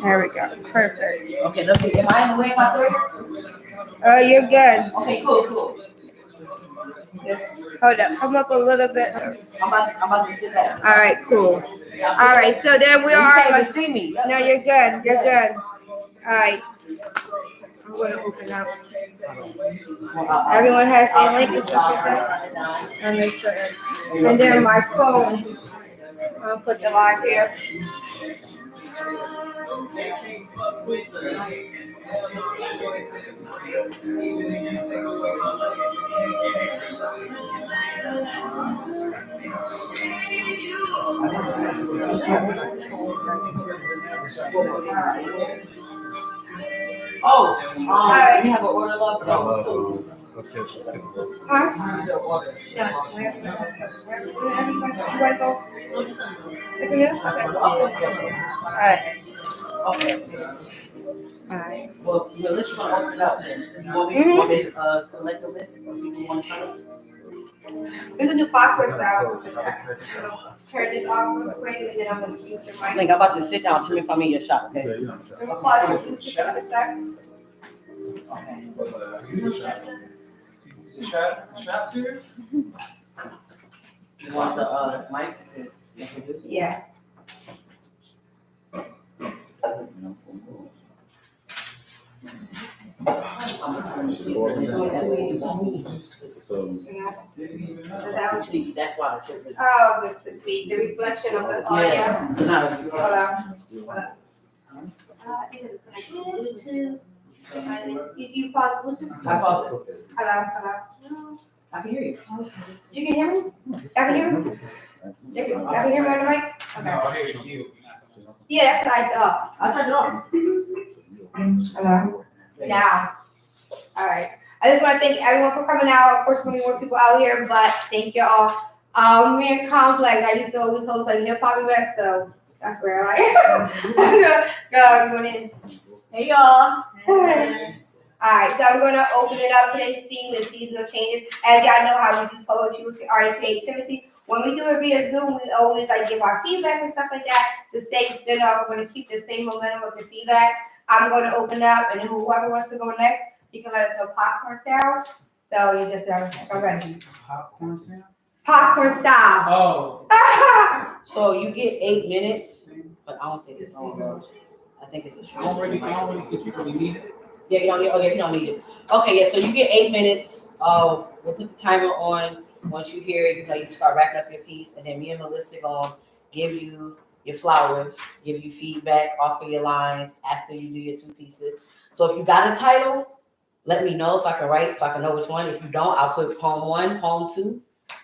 There we go. Perfect. Okay, let's see. Am I in the way, Pastor? You're good. Okay, cool. Just hold up. Come up a little bit. I'm about to sit back. All right, cool. All right, so then we You are. can't even see me. No, you're good. You're good. All right. I'm going to open up. Everyone has their link and stuff like that. Understood. And then my phone. I'll put the line here. Oh, you have an order love? No. Huh? Yeah. You want to go? Is it new? Okay. All right. Okay. All right. Well, let's try to open it up. You want me to collect the list of people who want to sign up? We can do popcorn style. Turn this off real quick and then I'm going to use the mic. I think I'm about to sit down. Tell me if I'm in your shop, okay? I'm going to pause you to shut the sec. Okay. Is the shots here? You want the mic to introduce? Yeah. I'm gonna turn the seat so that way you see. That's why I took it. Oh, the speed, the reflection of the audio. Yeah. So now Hold on. I think it's connected to Bluetooth. You pause Bluetooth? I pause it. Hello. I can hear you. You can hear me? I can hear me? I can hear me on the mic? No, Okay. I hear you. Yeah, that's what I turned it on. Hello. Now. All right. I just want to thank everyone for coming out. Of course, we need more people out here, but thank y'all. Me and Complex, I used to always host like hip hop events, so that's where I am. Go, you want in? Hey y'all. All right, so I'm going to open it up. Today's theme is seasonal changes. As y'all know how we do poetry with art and creativity. When we do it via Zoom, we always like give our feedback and stuff like that. The same spin off. We're going to keep the same momentum with the feedback. I'm going to open up, and then whoever wants to go next, you can let us know popcorn style. So you just are ready. Popcorn sound? Popcorn style. Oh. So you get 8 minutes, but I don't think it's on. I think it's a short. I don't really think you really need it. Yeah, you don't need. Okay, you don't need it. Okay, yeah. So you get 8 minutes. We'll put the timer on. Once you hear it, you can start wrapping up your piece, and then me and Melissa gonna give you your flowers, give you feedback off of your lines after you do your 2 pieces. So if you got a title, let me know so I can write, so I can know which one. If you don't, I'll put poem 1, poem 2.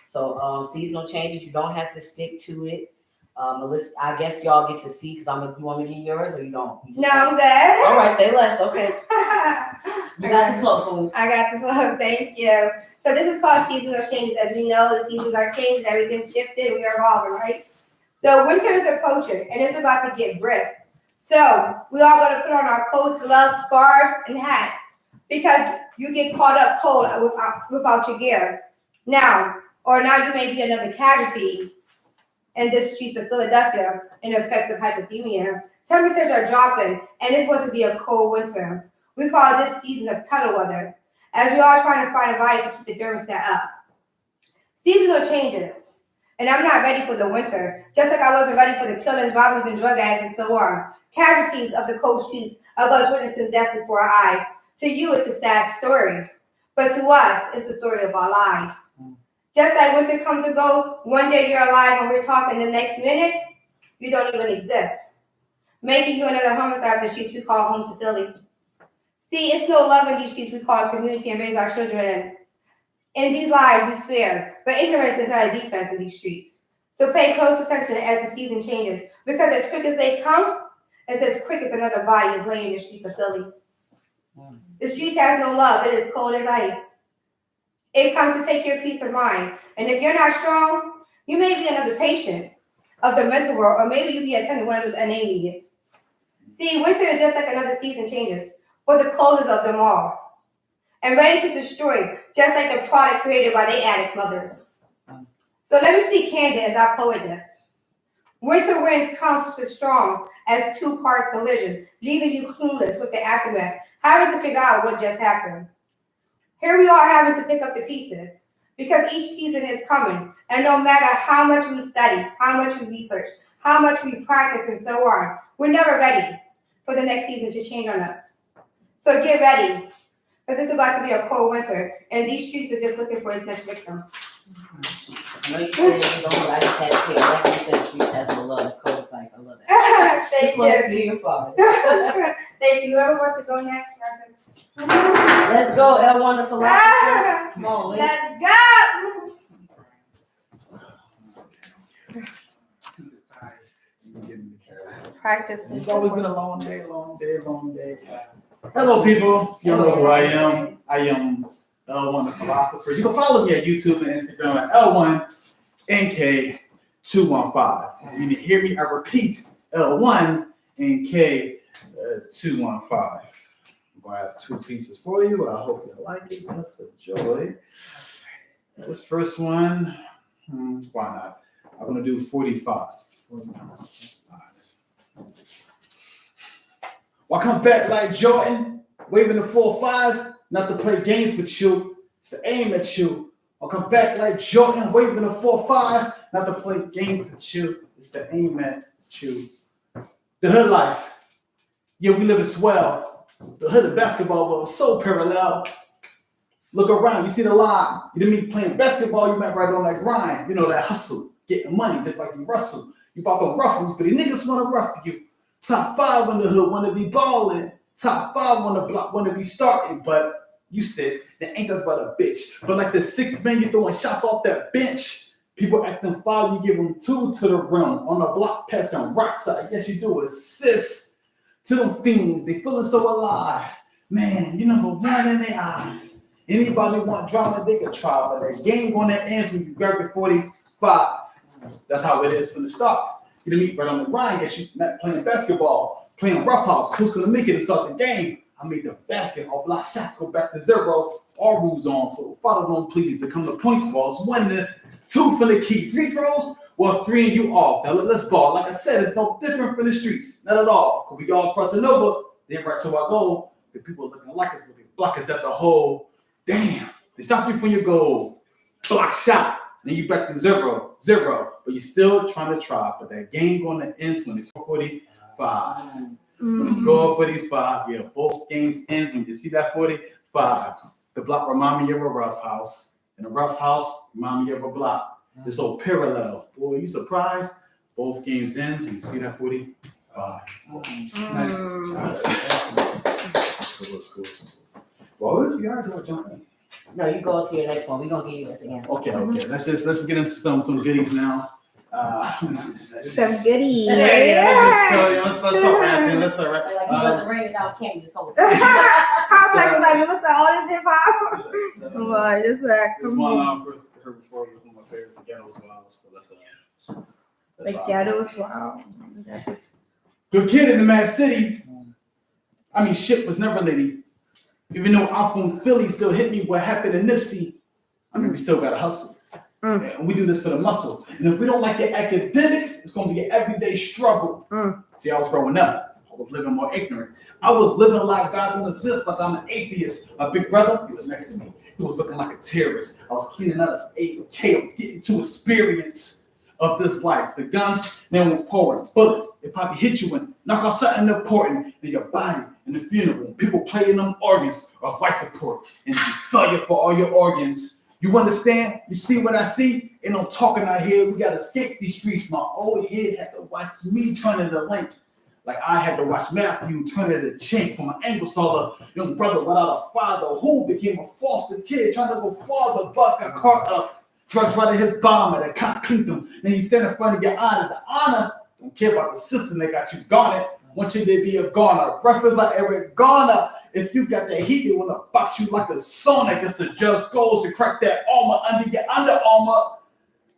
So seasonal changes, you don't have to stick to it. Melissa, I guess y'all get to see because you want me to get yours or you don't? No, I'm good. All right, say less. Okay. You got the flow, Queen. I got the flow. Thank you. So this is called seasonal changes. As we know, the seasons are changing, everything's shifted, we are evolving, right? So winter is approaching, and it's about to get brisk. So we all got to put on our coats, gloves, scarves, and hats because you get caught up cold without your gear. Now you may be another casualty in the streets of Philadelphia in the effects of hypothermia. Temperatures are dropping, and it's going to be a cold winter. We call this season of pedal weather, as we are trying to find a body to keep the thermostat up. Seasonal changes, and I'm not ready for the winter, just like I wasn't ready for the killings, robberies, and drug ads, and so on. Casualties of the cold streets of us witnessing death before our eyes. To you, it's a sad story, but to us, it's the story of our lives. Just like winter comes and goes, one day you're alive and we're talking, the next minute, you don't even exist. Maybe you're another homicide in the streets we call home to Philly. See, it's no love in these streets we call community and raise our children in. In these lives we swear, but ignorance is not a defense in these streets. So pay close attention as the season changes, because as quick as they come, it's as quick as another body is laying in the streets of Philly. The streets has no love, it is cold as ice. It comes to take your peace of mind, and if you're not strong, you may be another patient of the mental world, or maybe you be attending one of those NA meetings. See, winter is just like another season changes, for the coldest of them all, and ready to destroy, just like the product created by the addict mothers. So let me speak candid as I poet this. Winter winds come strong, as two cars collision, leaving you clueless with the aftermath, having to figure out what just happened. Here we are having to pick up the pieces because each season is coming, and no matter how much we study, how much we research, how much we practice, and so on, we're never ready for the next season to change on us. So get ready, because it's about to be a cold winter, and these streets are just looking for its next victim. I know you said you don't, I just had to say, like you said, the streets has no love. It's cold sites. I love that. Thank you. Your flowers. Thank you. Whoever wants to go next, Let's go, El Wonderful. Come on, let's go. Practice. It's always been a long day. Hello, people. You don't know who I am. I am L1 the Philosopher. You can follow me at YouTube and Instagram at L1NK215. You need to hear me, I repeat, L1NK215. I'm going to have two pieces for you. I hope you like it. Let's enjoy. This first one, why not? I'm going to do 45. Well, I come back like Jordan, waving the 4-5, not to play games with you, it's to aim at you. I'll come back like Jordan, waving the 4-5, not to play games with you, it's to aim at you. The hood life, yeah, we live in swell. The hood of basketball was so parallel. Look around, you see the line. You didn't mean playing basketball, you meant right on that grind. You know, that hustle, getting money just like you rustle. You bought the ruffles, but these niggas want to rough you. Top 5 in the hood want to be balling. Top 5 on the block want to be starting. But you said that ain't nothing but a bitch. But like the 6 man, you throwing shots off that bench. People acting foul, you give them 2 to the rim. On the block, passing rocks. I guess you do assist to them fiends. They feeling so alive. Man, you never one in their eyes. Anybody want drama, they can try. But that game on that ends when you grab your 45. That's how it is from the start. You know, meet right on the grind, guess you not playing basketball, playing roughhouse. Who's gonna make it and start the game? I made the basket, all block shots go back to 0. All rules on, so follow them please. To come to points balls, 1 this, 2 for the key, 3 throws, well 3 and you off. Now let's ball. Like I said, it's no different from the streets, not at all. Cause we all crossing over, then right to our goal. The people looking like us, but they block us at the hole. Damn, they stop you from your goal. Block shot. Then you back to 0, but you're still trying to try. But that game going to end when it's 45. When it's score 45, yeah, both games ends when you see that 45. The block remind me of a rough house, and a rough house remind me of a block. It's all parallel. Boy, you surprised? Both games end when you see that 45. Nice. Cool. Well, if you guys want to jump in. No, you go to your next one. We're gonna give you at the end. Okay. Let's get into some goodies now. Some goodies. Let's start rapping. Like you wasn't raining down candy this whole time. How like Melissa, all this hip hop? Boy, this is This one heard before was one of my favorites. The Ghetto was Wild. So the Ghetto is wild. Good kid in the Mad City. I mean, shit was never litty. Even though I'm from Philly, still hit me what happened to Nipsey. I mean, we still gotta hustle. And we do this for the muscle. And if we don't like the academics, it's gonna be an everyday struggle. See, I was growing up. I was living more ignorant. I was living like God in assist, like I'm an atheist. My big brother, he was next to me. He was looking like a terrorist. I was cleaning out his AK. I was getting to experience of this life. The guns, they were pouring. Bullets, they probably hit you and knock out something important in your body. In the funeral, people playing them organs or life support and be failure for all your organs. You understand? You see what I see? Ain't no talking out here. We gotta escape these streets. My old head had to watch me turn to the link. Like I had to watch Matthew turn to the chink from an angle saw the young brother without a father who became a foster kid trying to go farther, but got caught up. Drugs right at his bomb at the cops cleaned him. Then he stand in front of your honor. The honor don't care about the system that got you garnered. Want you to be a goner. Breakfast like Eric Garner. If you got that heat, they want to box you like a sonic. It's the just goals to crack that armor under your Under Armour.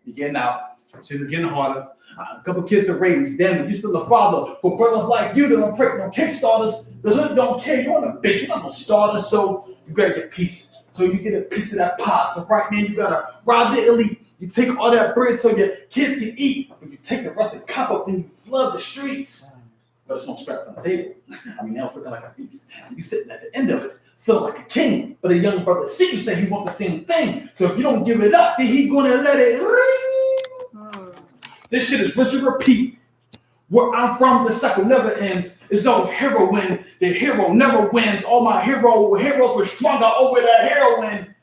You're getting out. Shit is getting harder. A couple kids to raise. Damn it, you still a father. For brothers like you that don't break no Kickstarters, the hood don't care. You want a bitch. You're not no starter, so you gotta get peace. So you get a piece of that pie. So right now you gotta rob the elite. You take all that bread so your kids can eat. But you take the rest and cop up and you flood the streets. but it's no straps on the table. I mean, now it's looking like a feast. You sitting at the end of it, feeling like a king. But a young brother see you say he want the same thing. So if you don't give it up, then he gonna let it ring. This shit is rinse and repeat. Where I'm from, the cycle never ends. There's no heroine. The hero never wins. All my heroes were stronger over the heroin.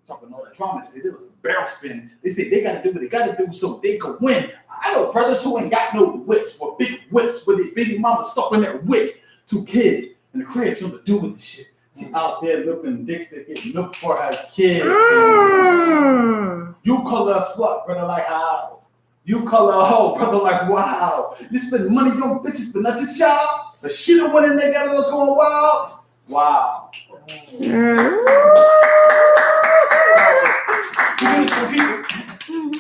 Talking all that drama, they did a barrel spin. They said they gotta do what they gotta do so they can win. I know brothers who ain't got no wits or big whips with their baby mama stuck in their wick. 2 kids in the crib, something to do with this shit. She out there looking dicks to get milk for her kids. You call her a slut, brother, like how? You call her a hoe, brother, like wow. You spend money on bitches, but not your child. The shit of winning, they got us going wild. Wow.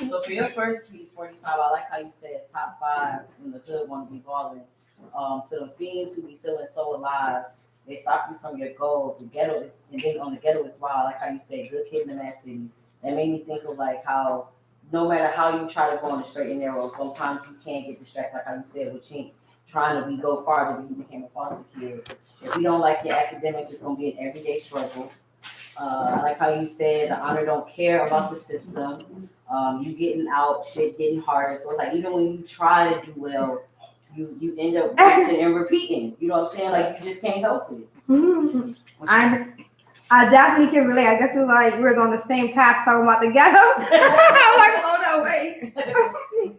So for your first piece, 45, I like how you said top 5 when the hood want to be balling. To the fiends who be feeling so alive, they stop you from your goal. The ghetto is, and then on the ghetto is wild. I like how you say good kid in the mad city. That made me think of like how no matter how you try to go on the straight and narrow, sometimes you can't get distracted. Like how you said with Chink, trying to go farther, but you became a foster kid. If you don't like your academics, it's gonna be an everyday struggle. I like how you said the honor don't care about the system. You getting out, shit getting harder. So it's like even when you try to do well, you end up rinsing and repeating. You know what I'm saying? Like you just can't help it. I definitely can relate. I guess it's like we're on the same path talking about the ghetto. I'm like, hold on, wait.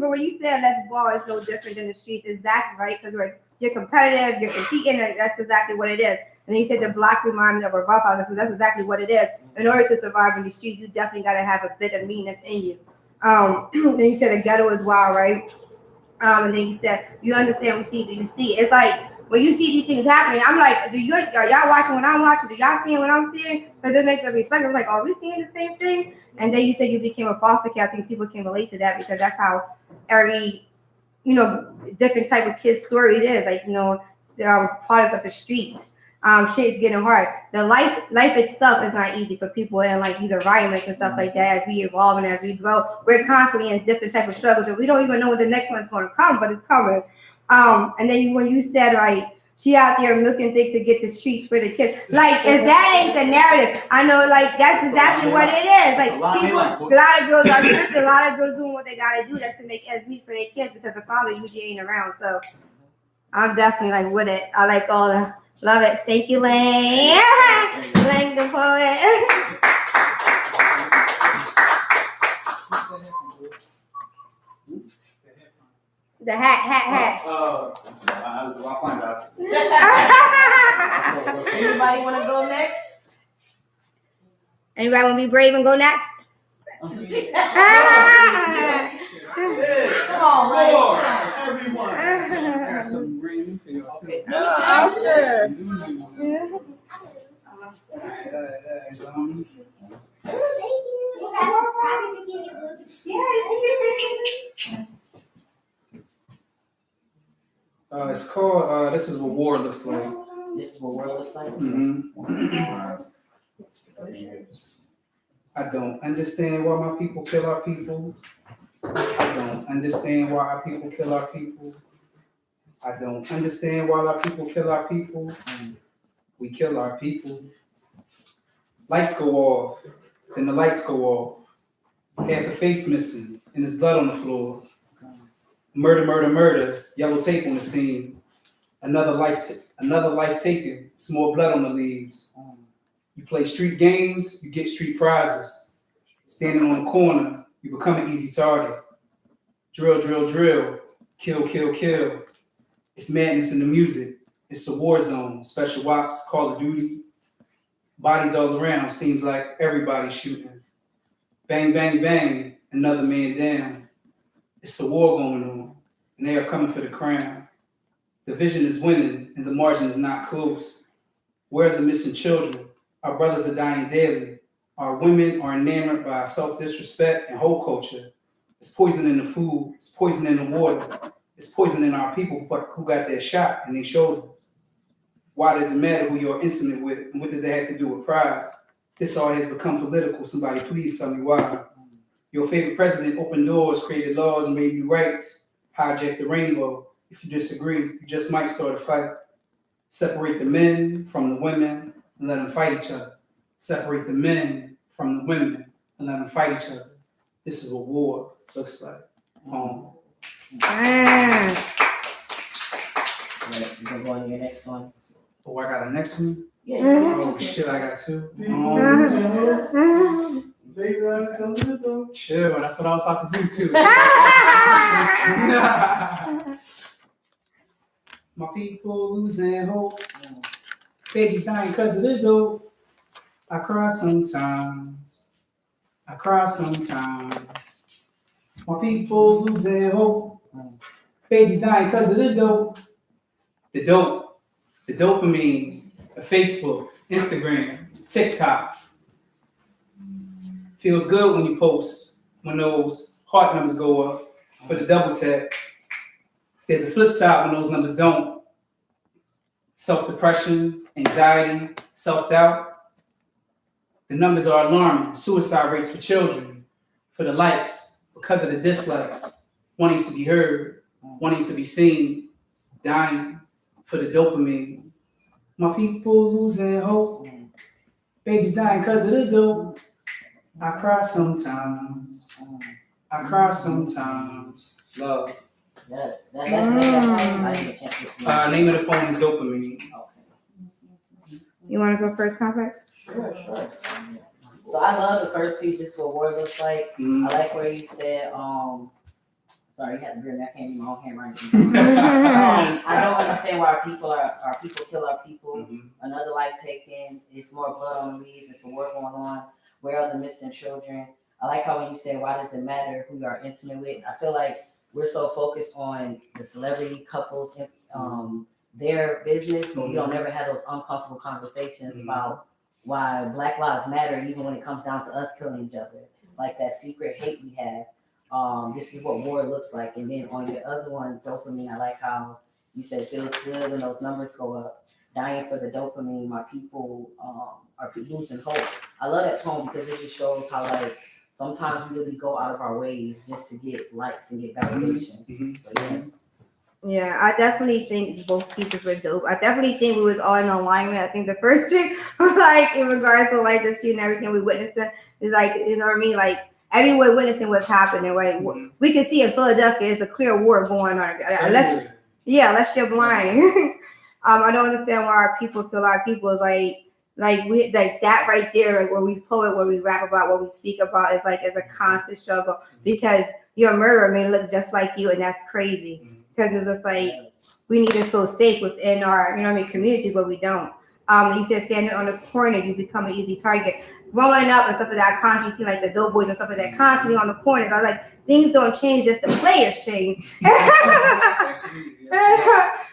But when you said let's ball, it's no different than the streets. Exactly right, because you're competitive, you're competing. That's exactly what it is. And then you said the block remind me of a rough house. That's exactly what it is. In order to survive in the streets, you definitely got to have a bit of meanness in you. Then you said the ghetto is wild, right? And then you said you understand. Do you see? It's like when you see these things happening, I'm like, are y'all watching what I'm watching? Do y'all seeing what I'm seeing? Because it makes a reflection. Like, are we seeing the same thing? And then you said you became a foster kid. I think people can relate to that because that's how every, different type of kid's story it is. Like, products of the streets. Shit's getting hard. The life itself is not easy for people in like these environments and stuff like that. As we evolve and as we grow, we're constantly in different type of struggles, and we don't even know when the next one's going to come, but it's coming. And then when you said like she out there milking things to get the streets for the kids, like if that ain't the narrative, I know like that's exactly what it is. Like people, a lot of girls are strict, a lot of girls doing what they gotta do just to make ends meet for their kids because the father usually ain't around. So I'm definitely like with it. I like all the. Love it. Thank you, Lane. Lane the poet. The hat. I'll find out. Anybody want to go next? Anybody want to be brave and go next? Come on, Lord, everyone. I got some green for you too. It's called, this is what war looks like. This is what war looks like? I don't understand why my people kill our people. I don't understand why our people kill our people. I don't understand why our people kill our people. We kill our people. Lights go off, then the lights go off. Half the face missing, and there's blood on the floor. Murder, yellow tape on the scene. Another life taken, some more blood on the leaves. You play street games, you get street prizes. Standing on the corner, you become an easy target. Drill, kill. It's madness in the music. It's a war zone, special ops, Call of Duty. Bodies all around, seems like everybody's shooting. Bang, bang, bang, another man down. It's a war going on, and they are coming for the crown. The vision is winning, and the margin is not close. Where are the missing children? Our brothers are dying daily. Our women are enamored by self-disrespect and whole culture. It's poison in the food. It's poison in the water. It's poison in our people who got their shot in their shoulder. Why does it matter who you're intimate with, and what does that have to do with pride? This all has become political. Somebody please tell me why. Your favorite president opened doors, created laws, and made new rights, hijacked the rainbow. If you disagree, you just might start a fight. Separate the men from the women and let them fight each other. Separate the men from the women and let them fight each other. This is what war looks like. Right, you can go on to your next one. Oh, I got a next one? Yeah. Oh, shit, I got two. Chill, that's what I was about to do too. My people losing hope. Babies dying because of the dope. I cry sometimes. I cry sometimes. My people losing hope. Babies dying because of the dope. The dope. The dopamine. The Facebook, Instagram, TikTok. Feels good when you post, when those heart numbers go up for the double tap. There's a flip side when those numbers don't. Self-depression, anxiety, self-doubt. The numbers are alarming. Suicide rates for children, for the likes, because of the dislikes, wanting to be heard, wanting to be seen, dying for the dopamine. My people losing hope. Babies dying because of the dope. I cry sometimes. I cry sometimes. Love. That's the name of that poem. I didn't get a chance to Name of the poem is Dopamine. Okay. You want to go first, Complex? Sure. So I love the first piece. This is what war looks like. I like where you said, sorry, you had to bring that hand in my own handwriting. I don't understand why our people kill our people. Another life taken. It's more blood on the leaves. It's a war going on. Where are the missing children? I like how when you say, why does it matter who you are intimate with? I feel like we're so focused on the celebrity couples, their business, but we don't never have those uncomfortable conversations about why Black Lives Matter, even when it comes down to us killing each other, like that secret hate we have. This is what war looks like. And then on your other one, dopamine, I like how you said it feels good when those numbers go up. Dying for the dopamine, my people are losing hope. I love that poem because it just shows how like sometimes we really go out of our ways just to get likes and get validation. So, yeah. Yeah, I definitely think both pieces were dope. I definitely think we was all in alignment. I think the first chick, like in regards to like the shit and everything we witnessed, is like, you know what I mean? Like everyone witnessing what's happening, right? We can see in Philadelphia, it's a clear war going on. Unless you're blind. I don't understand why our people kill our people. Is like we like that right there, like where we poet, where we rap about, what we speak about is like it's a constant struggle because your murderer may look just like you, and that's crazy. Because it's just like we need to feel safe within our, community, but we don't. You said standing on the corner, you become an easy target. Growing up and stuff like that, I constantly see like the dope boys and stuff like that, constantly on the corners. I was like, things don't change, just the players change.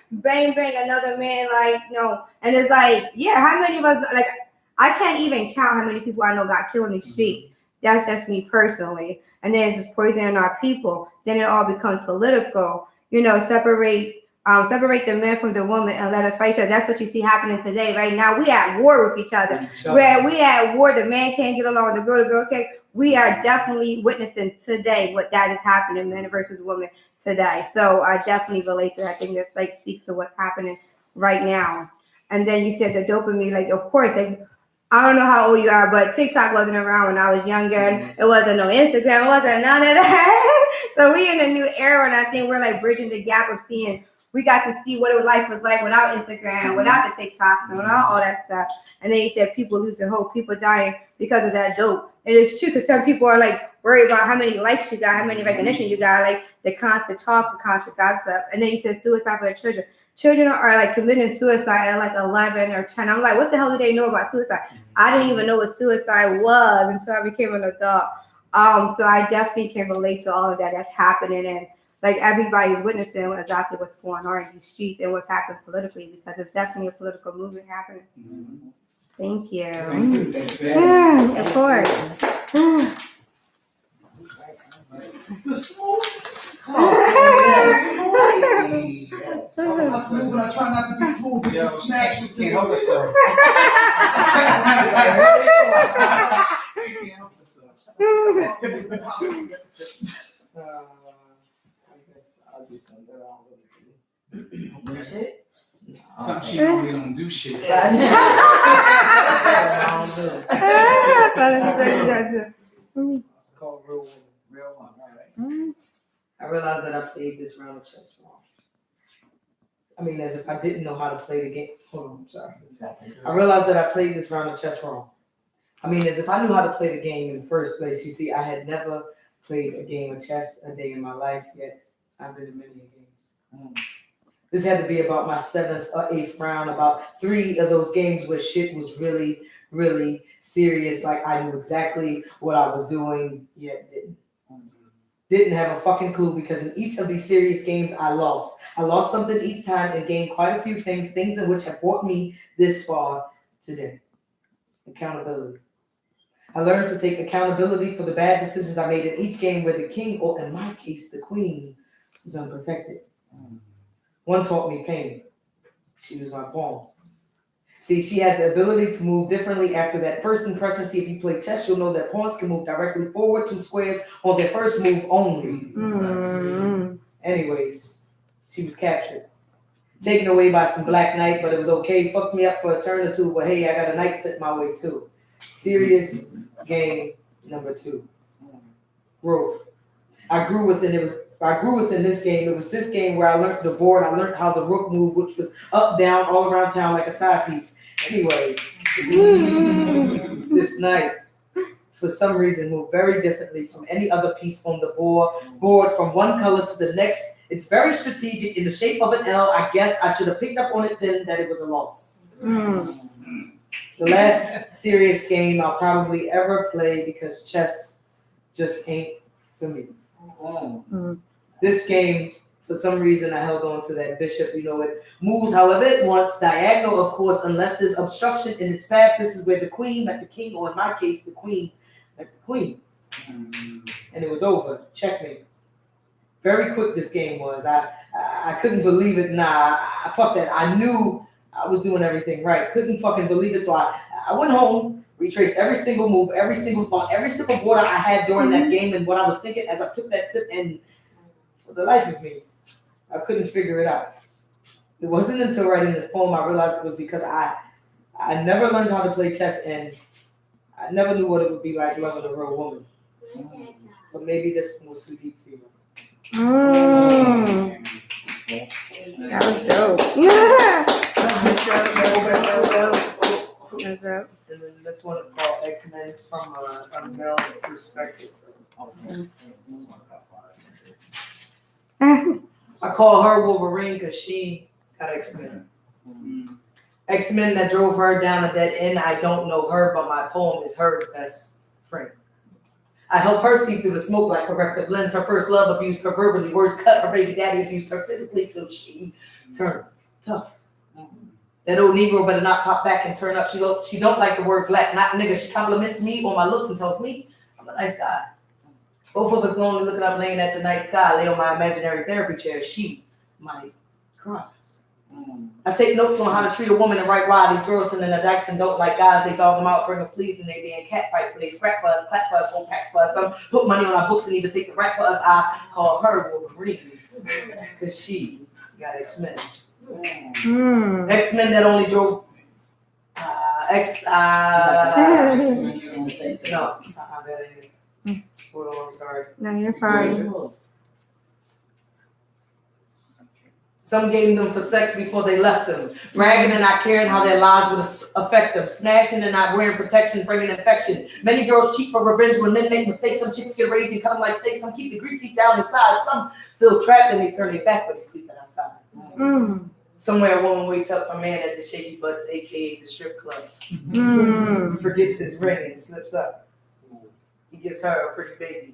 Bang bang, another man, and it's like, yeah, how many of us, like, I can't even count how many people I know got killed in the streets. That's just me personally. And then it's just poisoning our people. Then it all becomes political. Separate the man from the woman and let us fight each other. That's what you see happening today. Right now, we at war with each other. Where we at war, the man can't get along with the girl can't. We are definitely witnessing today what that is happening, man versus woman today. So I definitely relate to that. I think this like speaks to what's happening right now. And then you said the dopamine, like of course, like I don't know how old you are, but TikTok wasn't around when I was younger. It wasn't no Instagram, it wasn't none of that. So we in a new era, and I think we're like bridging the gap of seeing. We got to see what life was like without Instagram, without the TikToks, and without all that stuff. And then you said people losing hope, people dying because of that dope. And it's true because some people are like worried about how many likes you got, how many recognition you got, like the constant talk, the constant gossip. And then you said suicide for the children. Children are like committing suicide at like 11 or 10. I'm like, what the hell do they know about suicide? I didn't even know what suicide was until I became an adult. So I definitely can relate to all of that that's happening, and like everybody's witnessing exactly what's going on in these streets and what's happening politically, because it's definitely a political movement happening. Thank you. Thank you. Yeah, of course. The smooth. I'm smooth, I try not to be smooth, but she snatched it to Can't help herself. She can't help herself. I guess I'll do something. Real shit? No. Something she normally don't do shit. I don't do it. It's called real woman. Real woman, right? I realized that I played this round of chess wrong. I mean, as if I didn't know how to play the game. Hold on, I'm sorry. I realized that I played this round of chess wrong. I mean, as if I knew how to play the game in the first place. You see, I had never played a game of chess a day in my life, yet I've been in many games. This had to be about my 7th or 8th round, about 3 of those games where shit was really, really serious. Like I knew exactly what I was doing, yet didn't have a fucking clue, because in each of these serious games I lost. I lost something each time and gained quite a few things in which have brought me this far today. Accountability. I learned to take accountability for the bad decisions I made in each game where the king, or in my case, the queen, was unprotected. One taught me pain. She was my pawn. See, she had the ability to move differently after that first impression. See, if you play chess, you'll know that pawns can move directly forward 2 squares on their first move only. Anyways, she was captured. Taken away by some black knight, but it was okay. Fucked me up for a turn or 2, but hey, I got a knight set my way too. Serious game number 2. Growth. I grew within this game. It was this game where I learned the board. I learned how the rook moved, which was up, down, all around town like a side piece. Anyway, this knight, for some reason, moved very differently from any other piece on the board from one color to the next. It's very strategic in the shape of an L. I guess I should have picked up on it then that it was a loss. The last serious game I'll probably ever play, because chess just ain't for me. This game, for some reason, I held on to that bishop. You know, it moves however it wants, diagonal, of course, unless there's obstruction in its path. This is where the queen met the king, or in my case, the queen met the queen. And it was over. Checkmate. Very quick this game was. I couldn't believe it. Nah, fuck that. I knew I was doing everything right. Couldn't fucking believe it. So I went home, retraced every single move, every single thought, every sip of water I had during that game, and what I was thinking as I took that sip, and for the life of me, I couldn't figure it out. It wasn't until writing this poem I realized it was because I never learned how to play chess, and I never knew what it would be like loving a real woman. But maybe this one was too deep for you. That was dope. That's up. And then this one is called X-Men. It's from a male perspective. I call her Wolverine because she got X-Men. X-Men that drove her down a dead end. I don't know her, but my poem is her best friend. I help her see through the smoke like corrective lens. Her first love abused her verbally. Words cut. Her baby daddy abused her physically till she turned tough. That old Negro better not pop back and turn up. She don't like the word black, not nigga. She compliments me on my looks and tells me I'm a nice guy. Both of us lonely looking up, laying at the night sky, lay on my imaginary therapy chair. She might cry. I take notes on how to treat a woman and write why these girls sitting in the dikes and don't like guys. They dog them out, bring them fleas, and they be in cat fights. When they scrap for us, clap for us, won't tax for us. Some put money on our books and even take the rap for us. I call her Wolverine because she got X-Men. X-Men that only drove no. Hold on, I'm sorry. No, you're fine. Some gave them for sex before they left them, bragging and not caring how their lives would affect them, smashing and not wearing protection, bringing infection. Many girls cheat for revenge when men make mistakes. Some chicks get raging, cut them like steaks. Some keep the grief deep down inside. Some feel trapped and they turn their back when they're sleeping outside. Somewhere a woman wakes up a man at the Shaky Butts, aka the strip club. He forgets his ring and slips up. He gives her a pretty baby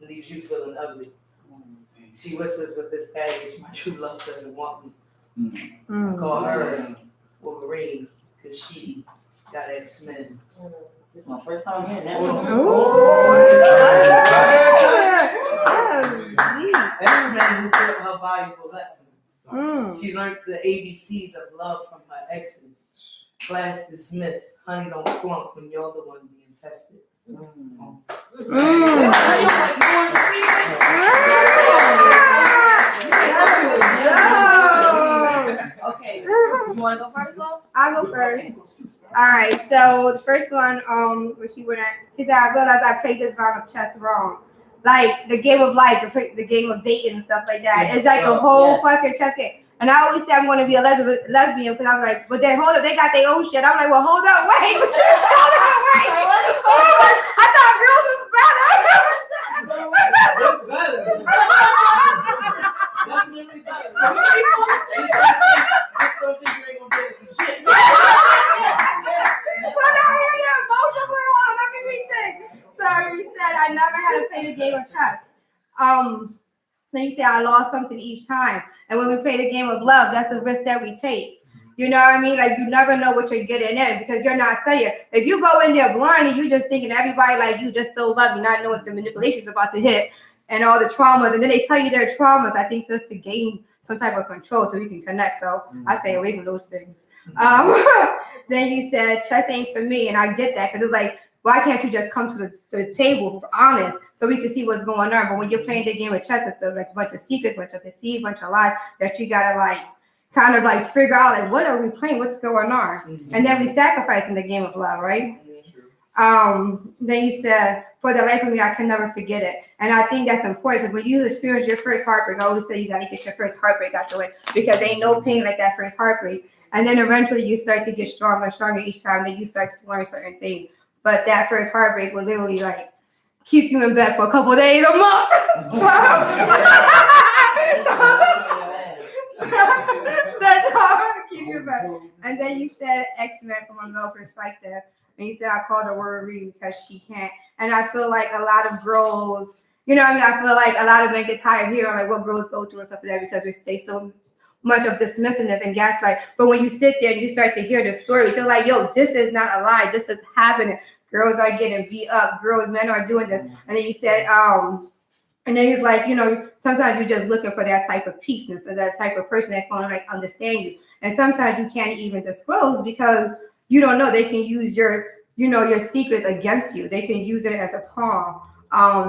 and leaves you feeling ugly. She whispers with this baggage, my true love doesn't want me. I call her Wolverine because she got X-Men. This is my first time hearing that. X-Men who taught her valuable lessons. She learned the ABCs of love from her exes. Class dismissed. Honey, don't flunk when you're the one being tested. Okay. You want to go first, Lo? I'll go first. Okay. All right. So the first one, when she went at, she said, I realized I played this round of chess wrong. Like the game of life, the game of dating and stuff like that. It's like a whole Yes. fucking chess game. And I always say I'm going to be a lesbian because I'm like, but then hold up, they got their own shit. I'm like, well, hold up, wait, hold up, wait. I thought girls was better. That's better. Definitely better. I still think you ain't gonna get some shit. But I hear that both of them on everything. So he said I never had to play the game of chess. Then he said I lost something each time. And when we play the game of love, that's the risk that we take. You know what I mean? Like you never know what you're getting in because you're not studying. If you go in there blind and you just thinking everybody like you just so loving, not knowing the manipulation's about to hit and all the traumas, and then they tell you their traumas, I think just to gain some type of control so you can connect. So I stay away from those things. Then you said chess ain't for me, and I get that because it's like, why can't you just come to the table honest so we can see what's going on? But when you're playing the game of chess, it's like a bunch of secrets, bunch of deceit, bunch of lies that you gotta like kind of like figure out like what are we playing, what's going on, and then we sacrifice in the game of love, right? Then you said, for the life of me, I can never forget it. And I think that's important because when you experience your first heartbreak, I always say you got to get your first heartbreak out the way because there ain't no pain like that first heartbreak. And then eventually you start to get stronger and stronger each time that you start to learn certain things. But that first heartbreak will literally like keep you in bed for a couple of days, a month. That's how keep you in bed. And then you said X-Men from a male perspective. And you said I called her worry because she can't. And I feel like a lot of girls, you know what I mean? I feel like a lot of men get tired of hearing like what girls go through and stuff like that because we stay so much of dismissiveness and gaslight. But when you sit there and you start to hear the stories, you're like, yo, this is not a lie. This is happening. Girls are getting beat up. Men are doing this. And then you said, and then he's like, you know, sometimes you're just looking for that type of peaceness or that type of person that's going to like understand you. And sometimes you can't even disclose because you don't know. They can use your, you know, your secrets against you. They can use it as a pawn.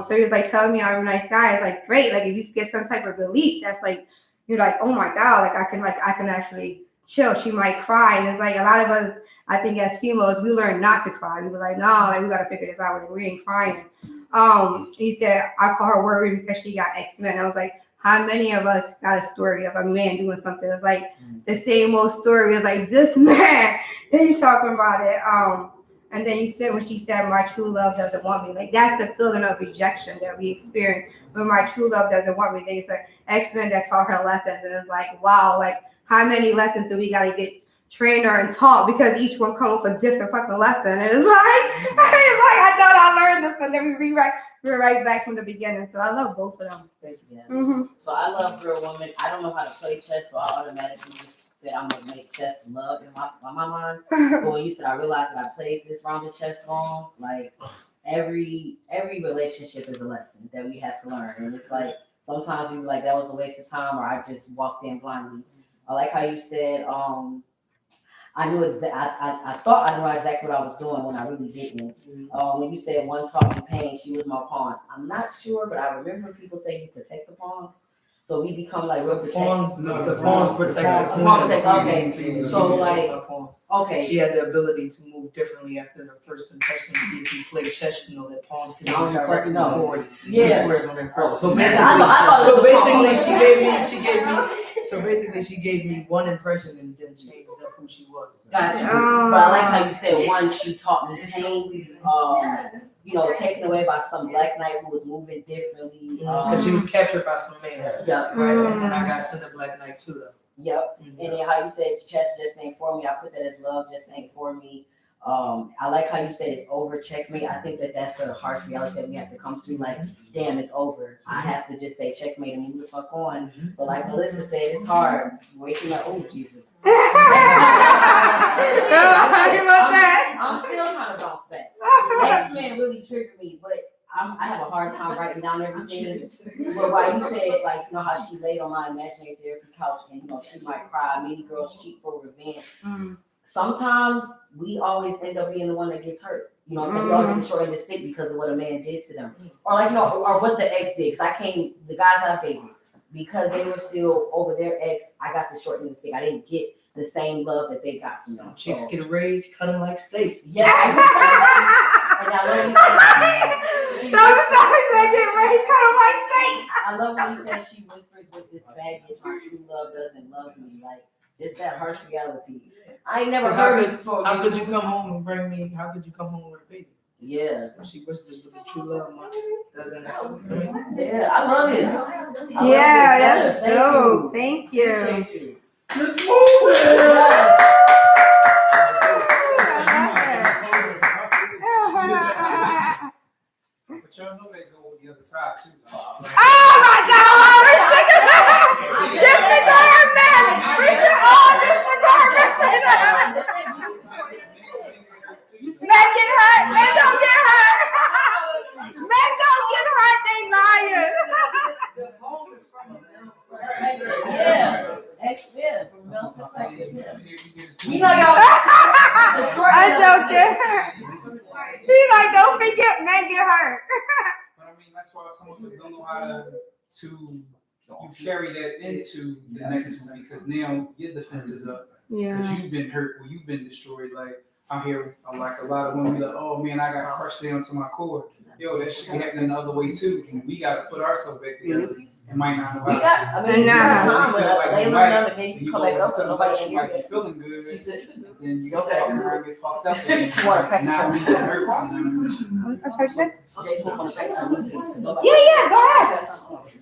So he's like telling me I'm a nice guy. It's like great. Like if you get some type of relief, that's like you're like, oh my God, like I can actually chill. She might cry. And it's like a lot of us, I think as females, we learn not to cry. We were like, no, like we gotta figure this out. We ain't crying. He said I call her worried because she got X-Men. I was like, how many of us got a story of a man doing something? It's like the same old story. It's like this man. Then he's talking about it. And then you said when she said my true love doesn't want me, like that's the feeling of rejection that we experience when my true love doesn't want me. Then it's like X-Men that taught her lessons, and it's like wow, like how many lessons do we gotta get trained and taught because each one comes with a different fucking lesson. And it's like I thought I learned this one, then we're right back from the beginning. So I love both of them. Thank you. Yeah. Mm-hmm. So I love Real Woman. I don't know how to play chess, so I automatically just said I'm gonna make chess love in my mind. But when you said I realized that I played this round of chess wrong, like every relationship is a lesson that we have to learn. And it's like sometimes you're like that was a waste of time or I just walked in blindly. I like how you said, I knew I thought I knew exactly what I was doing when I really didn't. When you said one taught me pain, she was my pawn. I'm not sure, but I remember people say you protect the pawns. So we become like real protectors. The pawns protect. Okay. So like, okay. She had the ability to move differently after the first impression. See if you play chess, you know that pawns can move directly forward. Yeah. Two squares on their first. So basically, she gave me one impression and then changed up who she was. Gotcha. But I like how you said one, she taught me pain. You know, taken away by some black knight who was moving differently. Because she was captured by some man. Yep. Right. And then I got sent to Black Knight too though. Yep. And then how you said chess just ain't for me. I put that as love just ain't for me. I like how you said it's over, checkmate. I think that's the harsh reality that we have to come through. Like, damn, it's over. I have to just say checkmate and move the fuck on. But like Melissa said, it's hard. Waking up, oh Jesus. I'm still trying to bounce back. X-Men really triggered me, but I have a hard time writing down everything. But while you said, like, you know, how she laid on my imaginary therapy couch and, you know, she might cry. Many girls cheat for revenge. Sometimes we always end up being the one that gets hurt. You know what I'm saying? We always get the short end of the stick because of what a man did to them. Or like, you know, or what the ex did. Because the guys I've dated, because they were still over their ex, I got the short end of the stick. I didn't get the same love that they got from them. Some chicks get a rage, cut them like steak. Yes. And I love Sometimes I get ready to cut 'em like steak. I love when you said she whispers with this baggage, my true love doesn't love me. Like, just that harsh reality. I ain't never heard this before. How could you come home and bring me? How could you come home with a baby? Yeah. When she whispers with the true love, my doesn't make sense to me. Yeah, I love this. Yeah, Yes, that's dope. Thank you. Appreciate you. Let's move it. But y'all know they go on the other side too. Oh my God! Why are we sick of that? Disregard men. We should all disregard men. Men get hurt. Men don't get hurt. Men don't get hurt. They lying. The home is from a male's perspective. Yeah. Yeah, from a male's perspective. Yeah. You You know, y'all. I'm joking. He's like, don't forget, men get hurt. But I mean, that's why some of us don't know how to you carry that into the next one, because now your defense is up. Because you've been hurt or you've been destroyed. Like I hear like a lot of women be like, oh man, I got crushed down to my core. Yo, that shit be happening the other way too. And we gotta put ourselves back together. It might not know We how got, I mean, you got time with Layla and then and you you come go back up and something nobody else, can you hear might be it. feeling good. She said, Then you Okay. fuck around, get fucked up, and She wanna practice not her be hurt. I'm sorry, sir? they spoke on the face of me. Yeah, go ahead.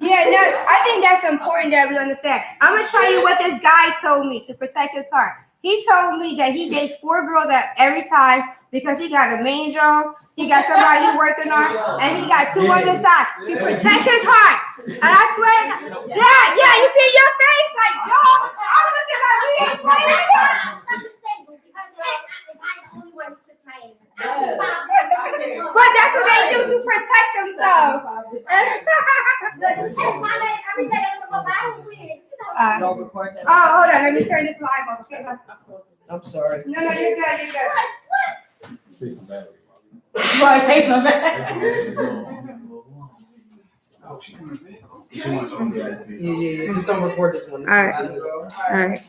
Yeah, no, I think that's important that we understand. I'm gonna tell you what this guy told me to protect his heart. He told me that he dates 4 girls at every time because he got a main job, he got somebody he's working on, and he got 2 on the side to protect his heart. And I swear, yeah, you see your face like, yo, I'm looking like we ain't playing it. But that's what they do to protect themselves. Oh, hold on, let me turn this live off. Okay, go. I'm sorry. No, you're good, you're good. Say some battery. Right, say something. Oh, she coming back. She wants to Yeah. Just don't record this one. Alright.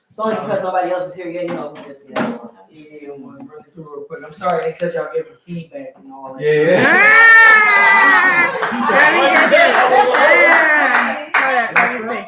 It's only because nobody else is here yet, you know. Just, Yeah, I'm gonna run it through real quick. I'm sorry because y'all giving feedback and all that. Hold on, let me see.